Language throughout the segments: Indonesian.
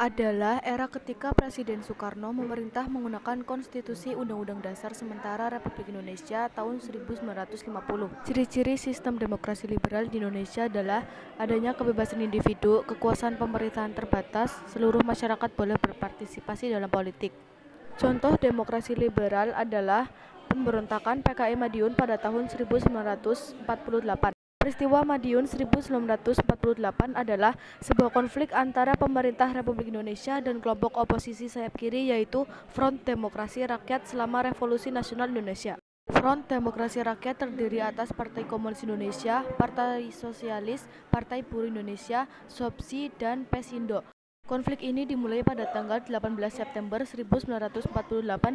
Adalah era ketika Presiden Soekarno memerintah menggunakan Konstitusi Undang-Undang Dasar Sementara Republik Indonesia tahun 1950. Ciri-ciri sistem demokrasi liberal di Indonesia adalah adanya kebebasan individu, kekuasaan pemerintahan terbatas, seluruh masyarakat boleh berpartisipasi dalam politik. Contoh demokrasi liberal adalah pemberontakan PKI Madiun pada tahun 1948. Peristiwa Madiun 1948 adalah sebuah konflik antara pemerintah Republik Indonesia dan kelompok oposisi sayap kiri yaitu Front Demokrasi Rakyat selama Revolusi Nasional Indonesia. Front Demokrasi Rakyat terdiri atas Partai Komunis Indonesia, Partai Sosialis, Partai Buruh Indonesia, SOPSI, dan Pesindo. Konflik ini dimulai pada tanggal 18 September 1948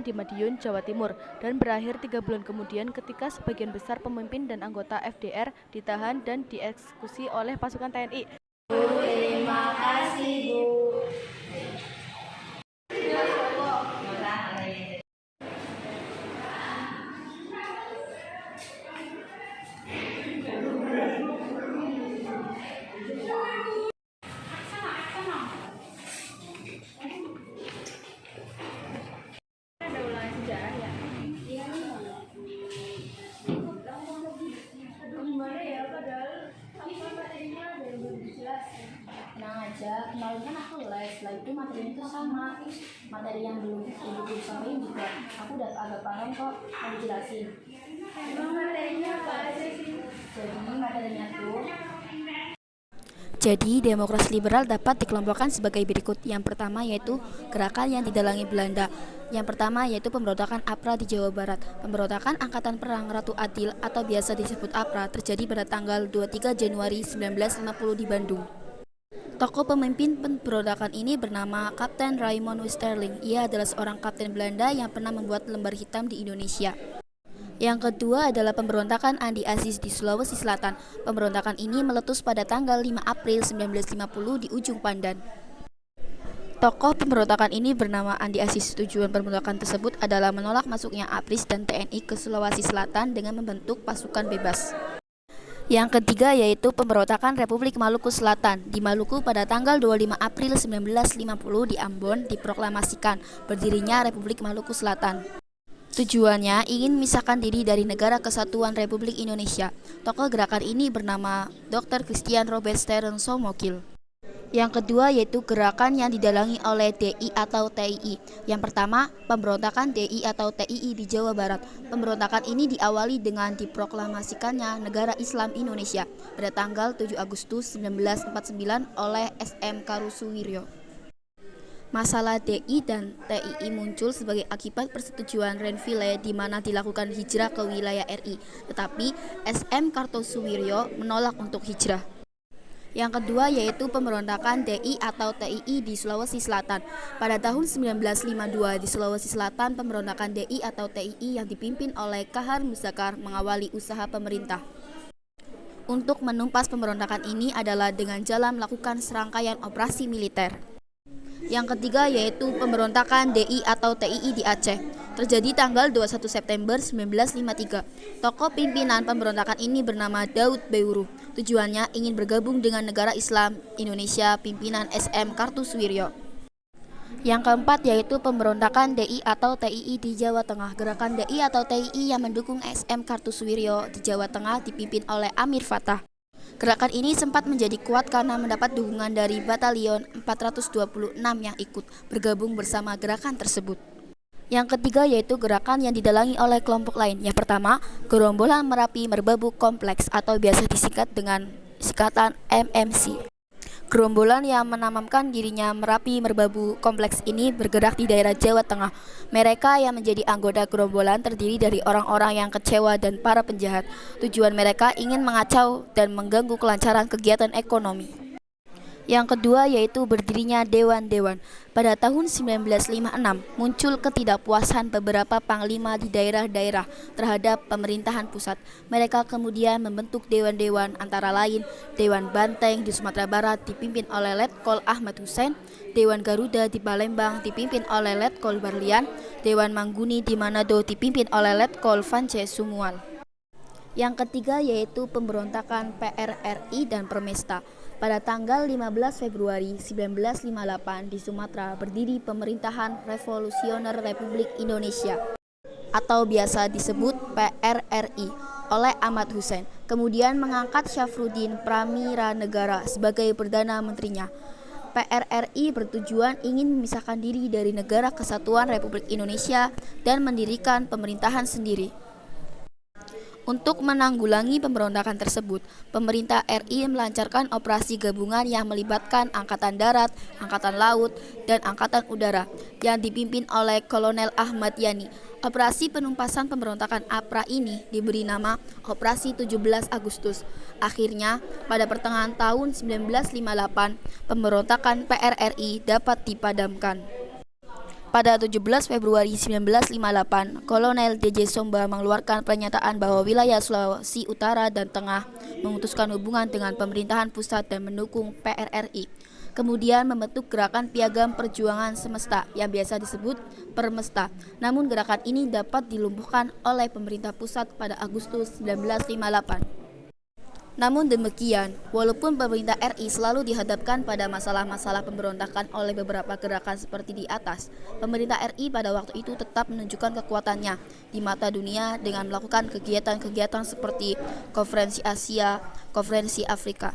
di Madiun, Jawa Timur, dan berakhir 3 bulan kemudian ketika sebagian besar pemimpin dan anggota FDR ditahan dan dieksekusi oleh pasukan TNI. Terima kasih, Bu. Tenang aja, kemarin kan aku les, setelah itu materinya itu sama. Materi yang belum ibu sampaikan juga aku udah agak paham kok, aku jelasin. Emang materinya apa aja sih? Jadi demokrasi liberal dapat dikelompokkan sebagai berikut. Yang pertama yaitu gerakan yang didalangi Belanda. Yang pertama yaitu pemberontakan APRA di Jawa Barat. Pemberontakan Angkatan Perang Ratu Adil atau biasa disebut APRA terjadi pada tanggal 23 Januari 1950 di Bandung. Tokoh pemimpin pemberontakan ini bernama Kapten Raymond Westerling. Ia adalah seorang kapten Belanda yang pernah membuat lembar hitam di Indonesia. Yang kedua adalah pemberontakan Andi Aziz di Sulawesi Selatan. Pemberontakan ini meletus pada tanggal 5 April 1950 di Ujung Pandan. Tokoh pemberontakan ini bernama Andi Aziz. Tujuan pemberontakan tersebut adalah menolak masuknya APRIS dan TNI ke Sulawesi Selatan dengan membentuk pasukan bebas. Yang ketiga yaitu pemberontakan Republik Maluku Selatan. Di Maluku pada tanggal 25 April 1950 di Ambon diproklamasikan berdirinya Republik Maluku Selatan. Tujuannya ingin memisahkan diri dari Negara Kesatuan Republik Indonesia. Tokoh gerakan ini bernama Dr. Christian Robert Steren Somokil. Yang kedua yaitu gerakan yang didalangi oleh DI atau TII. Yang pertama, pemberontakan DI atau TII di Jawa Barat. Pemberontakan ini diawali dengan diproklamasikannya Negara Islam Indonesia pada tanggal 7 Agustus 1949 oleh SM Karusuwiryo. Masalah DI dan TII muncul sebagai akibat persetujuan Renville di mana dilakukan hijrah ke wilayah RI, tetapi SM Kartosuwiryo menolak untuk hijrah. Yang kedua yaitu pemberontakan DI atau TII di Sulawesi Selatan. Pada tahun 1952 di Sulawesi Selatan, pemberontakan DI atau TII yang dipimpin oleh Kahar Muzakar mengawali usaha pemerintah untuk menumpas pemberontakan ini adalah dengan jalan melakukan serangkaian operasi militer. Yang ketiga yaitu pemberontakan DI atau TII di Aceh. Terjadi tanggal 21 September 1953. Tokoh pimpinan pemberontakan ini bernama Daud Beuru. Tujuannya ingin bergabung dengan Negara Islam Indonesia pimpinan SM Kartosuwiryo. Yang keempat yaitu pemberontakan DI atau TII di Jawa Tengah. Gerakan DI atau TII yang mendukung SM Kartosuwiryo di Jawa Tengah dipimpin oleh Amir Fattah. Gerakan ini sempat menjadi kuat karena mendapat dukungan dari Batalion 426 yang ikut bergabung bersama gerakan tersebut. Yang ketiga yaitu gerakan yang didalangi oleh kelompok lain. Yang pertama, Gerombolan Merapi Merbabu Kompleks atau biasa disingkat dengan singkatan MMC. Gerombolan yang menamakan dirinya Merapi Merbabu Kompleks ini bergerak di daerah Jawa Tengah. Mereka yang menjadi anggota gerombolan terdiri dari orang-orang yang kecewa dan para penjahat. Tujuan mereka ingin mengacau dan mengganggu kelancaran kegiatan ekonomi. Yang kedua yaitu berdirinya dewan-dewan. Pada tahun 1956 muncul ketidakpuasan beberapa panglima di daerah-daerah terhadap pemerintahan pusat. Mereka kemudian membentuk dewan-dewan antara lain Dewan Banteng di Sumatera Barat dipimpin oleh Letkol Ahmad Hussein, Dewan Garuda di Palembang dipimpin oleh Letkol Barlian, Dewan Mangguni di Manado dipimpin oleh Letkol Vance Sumual. Yang ketiga yaitu pemberontakan PRRI dan Permesta. Pada tanggal 15 Februari 1958 di Sumatera berdiri Pemerintahan Revolusioner Republik Indonesia atau biasa disebut PRRI oleh Ahmad Hussein. Kemudian mengangkat Syafruddin Pramiranegara sebagai Perdana Menterinya. PRRI bertujuan ingin memisahkan diri dari Negara Kesatuan Republik Indonesia dan mendirikan pemerintahan sendiri. Untuk menanggulangi pemberontakan tersebut, pemerintah RI melancarkan operasi gabungan yang melibatkan Angkatan Darat, Angkatan Laut, dan Angkatan Udara yang dipimpin oleh Kolonel Ahmad Yani. Operasi penumpasan pemberontakan APRA ini diberi nama Operasi 17 Agustus. Akhirnya, pada pertengahan tahun 1958, pemberontakan PRRI dapat dipadamkan. Pada 17 Februari 1958, Kolonel DJ Somba mengeluarkan pernyataan bahwa wilayah Sulawesi Utara dan Tengah memutuskan hubungan dengan pemerintahan pusat dan mendukung PRRI. Kemudian membentuk gerakan Piagam Perjuangan Semesta yang biasa disebut Permesta. Namun gerakan ini dapat dilumpuhkan oleh pemerintah pusat pada Agustus 1958. Namun demikian, walaupun pemerintah RI selalu dihadapkan pada masalah-masalah pemberontakan oleh beberapa gerakan seperti di atas, pemerintah RI pada waktu itu tetap menunjukkan kekuatannya di mata dunia dengan melakukan kegiatan-kegiatan seperti Konferensi Asia, Konferensi Afrika.